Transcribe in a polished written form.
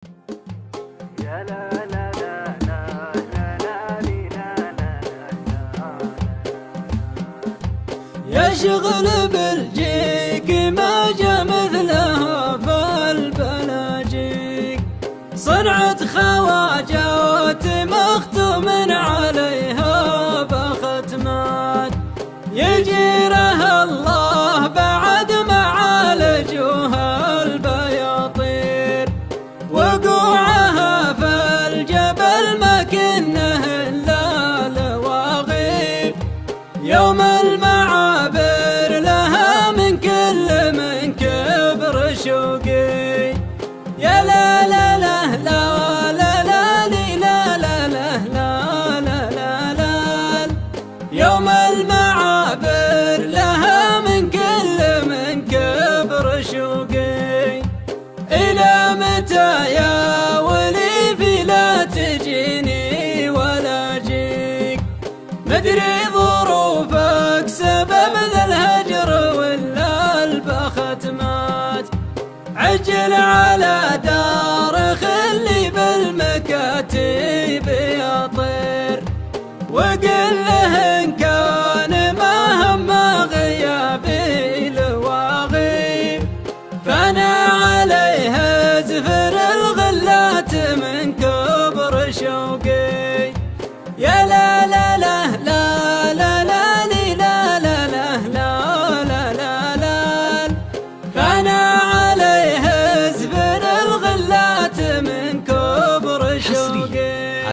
يا لا لا لا لا لا لا لا لا يا شغل بلجيك ما جا مثلها فالبلاجيك، صنعة خواجات مختوم عليها بختمات، يجيرها الله بعد معالجها البياطير، وقوعها في الجبل مكنه الا لواغير، يوم المعابر لها من كل من كبر شوقي. يا لا لا لا لا لا لا لا لا لا لا لا لا لا، يوم المعابر لها من كل من كبر شوقي. إلى متى يا وليفي لا تجيني ولا جيك، مدري ظروفك سبب ذا الهجر ولا البختمات، عجل على دار